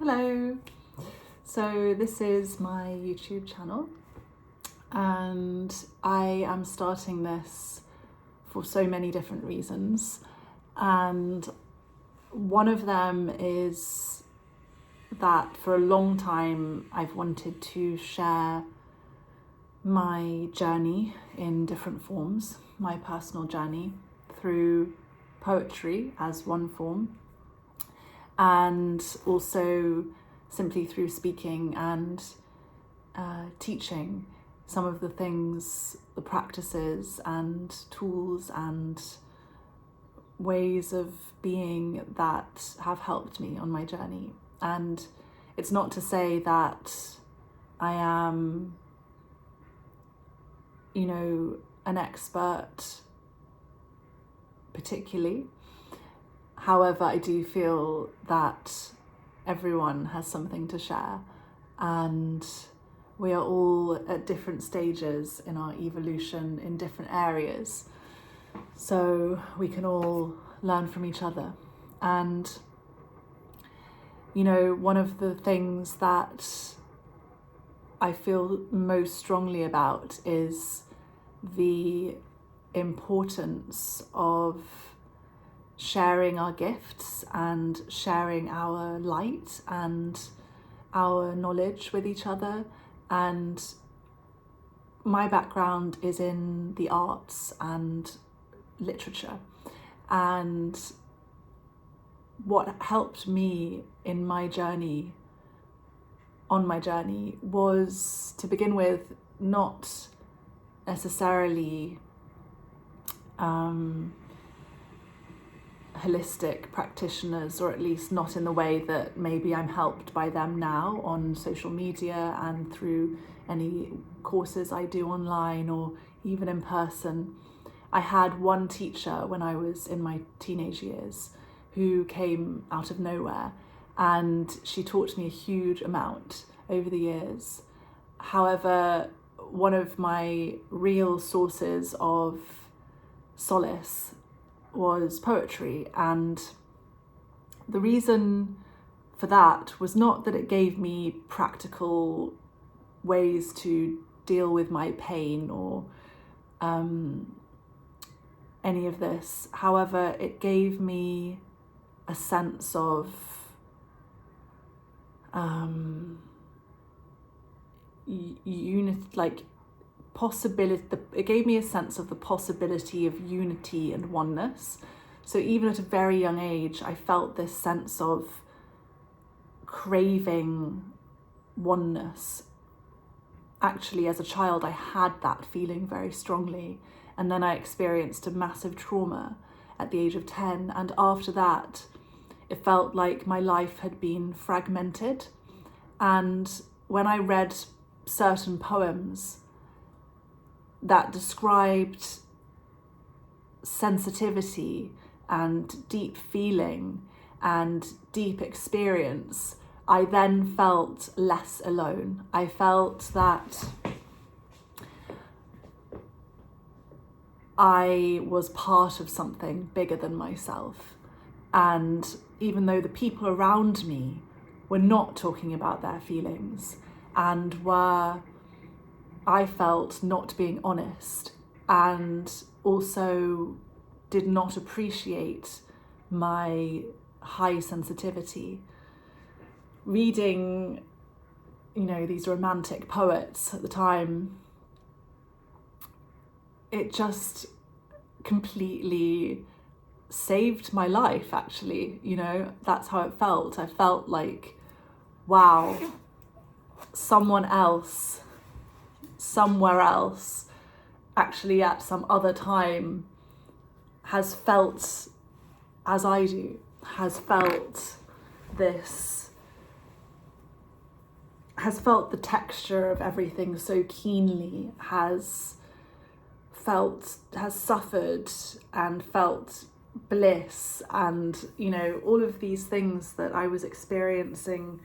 Hello. So this is my YouTube channel and I am starting this for so many different reasons, and one of them is that for a long time I've wanted to share my journey in different forms, my personal journey through poetry as one form, and also simply through speaking and teaching some of the things, the practices and tools and ways of being that have helped me on my journey. And it's not to say that I am, an expert particularly. However, I do feel that everyone has something to share, and we are all at different stages in our evolution in different areas. So we can all learn from each other. And, one of the things that I feel most strongly about is the importance of sharing our gifts and sharing our light and our knowledge with each other. And my background is in the arts and literature, and what helped me in my journey, was to begin with not necessarily holistic practitioners, or at least not in the way that maybe I'm helped by them now on social media and through any courses I do online or even in person. I had one teacher when I was in my teenage years who came out of nowhere, and she taught me a huge amount over the years. However, one of my real sources of solace was poetry, and the reason for that was not that it gave me practical ways to deal with my pain or any of this. However, it gave me a sense of possibility. It gave me a sense of the possibility of unity and oneness. So even at a very young age, I felt this sense of craving oneness. Actually, as a child, I had that feeling very strongly. And then I experienced a massive trauma at the age of 10. And after that, it felt like my life had been fragmented. And when I read certain poems that described sensitivity and deep feeling and deep experience, I then felt less alone. I felt that I was part of something bigger than myself. And even though the people around me were not talking about their feelings and were, I felt, not being honest, and also did not appreciate my high sensitivity. Reading, these romantic poets at the time, it just completely saved my life, actually. That's how it felt. I felt like, wow, someone else, somewhere else, actually at some other time, has felt as I do, has felt the texture of everything so keenly, has suffered and felt bliss, and all of these things that I was experiencing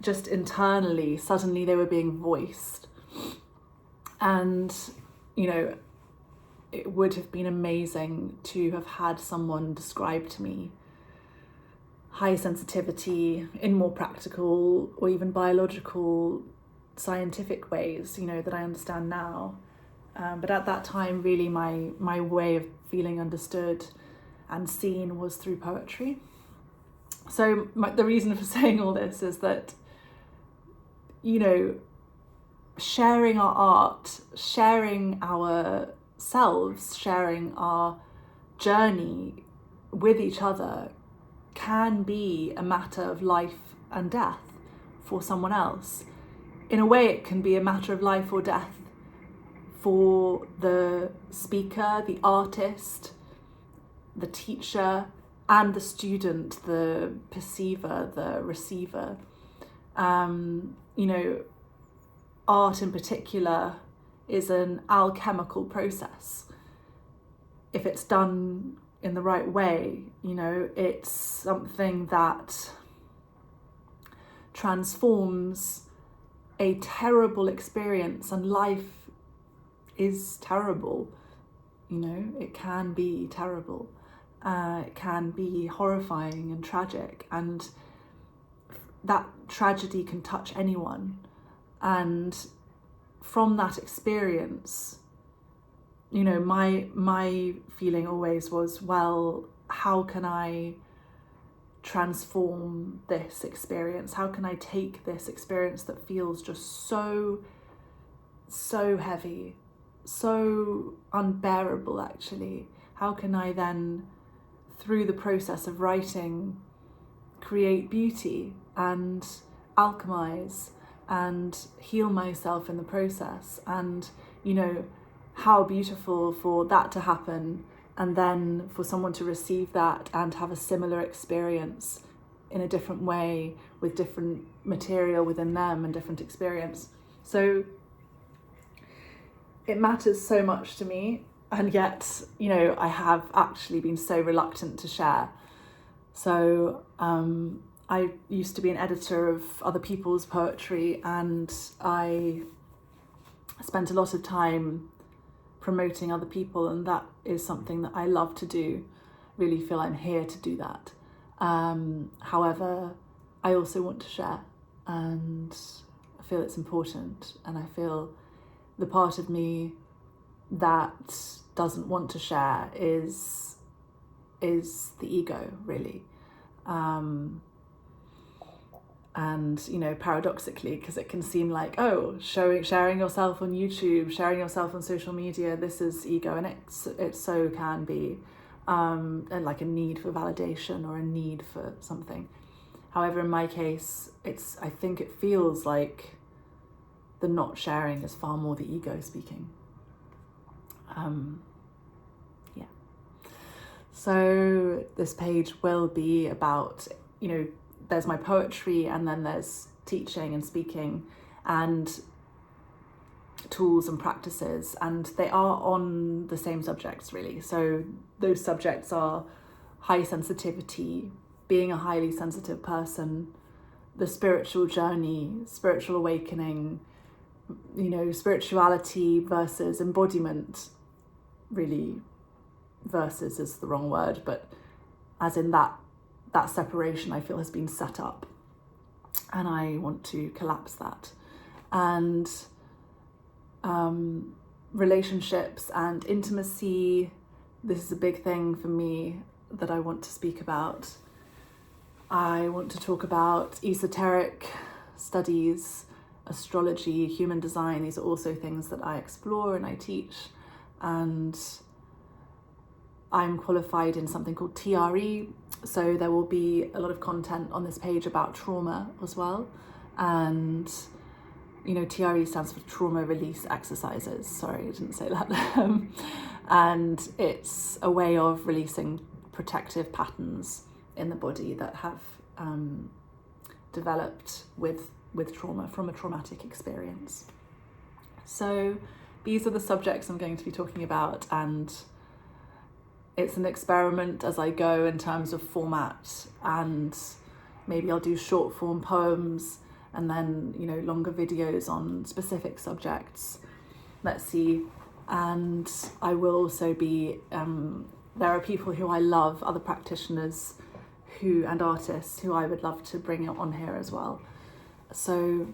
just internally, suddenly they were being voiced. And it would have been amazing to have had someone describe to me high sensitivity in more practical or even biological scientific ways, that I understand now. But at that time, really my way of feeling understood and seen was through poetry. So the reason for saying all this is that, sharing our art, sharing ourselves, sharing our journey with each other can be a matter of life and death for someone else. In a way, it can be a matter of life or death for the speaker, the artist, the teacher, and the student, the perceiver, the receiver. Art in particular is an alchemical process. If it's done in the right way, it's something that transforms a terrible experience, and life is terrible. It can be terrible. It can be horrifying and tragic, and that tragedy can touch anyone. And from that experience, my feeling always was, well, how can I transform this experience? How can I take this experience that feels just so heavy, so unbearable actually? How can I then, through the process of writing, create beauty and alchemize and heal myself in the process? And how beautiful for that to happen, and then for someone to receive that and have a similar experience in a different way with different material within them and different experience. So it matters so much to me, and yet I have actually been so reluctant to share. So I used to be an editor of other people's poetry, and I spent a lot of time promoting other people, and that is something that I love to do. Really feel I'm here to do that. However, I also want to share, and I feel it's important, and I feel the part of me that doesn't want to share is the ego, really. And paradoxically, because it can seem like, sharing yourself on YouTube, sharing yourself on social media, this is ego, and it so can be, and like a need for validation or a need for something. However, in my case, I think it feels like the not sharing is far more the ego speaking. So this page will be about, there's my poetry, and then there's teaching and speaking and tools and practices, and they are on the same subjects really. So those subjects are high sensitivity, being a highly sensitive person, the spiritual journey, spiritual awakening, spirituality versus embodiment. Really, versus is the wrong word, but as in that separation I feel has been set up, and I want to collapse that. And relationships and intimacy, this is a big thing for me that I want to speak about. I want to talk about esoteric studies, astrology, human design. These are also things that I explore and I teach, and I'm qualified in something called TRE, so there will be a lot of content on this page about trauma as well. And TRE stands for trauma release exercises. Sorry, I didn't say that. And it's a way of releasing protective patterns in the body that have developed with trauma from a traumatic experience. So these are the subjects I'm going to be talking about, and it's an experiment as I go in terms of format, and maybe I'll do short form poems and then longer videos on specific subjects. Let's see. And I will also be there are people who I love, other practitioners and artists who I would love to bring on here as well. So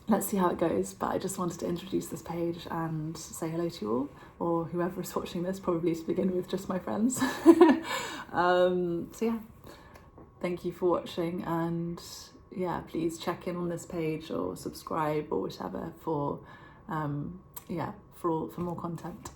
let's see how it goes, but I just wanted to introduce this page and say hello to you all, or whoever is watching this, probably to begin with just my friends. So yeah, thank you for watching, and yeah, please check in on this page or subscribe or whatever for more content.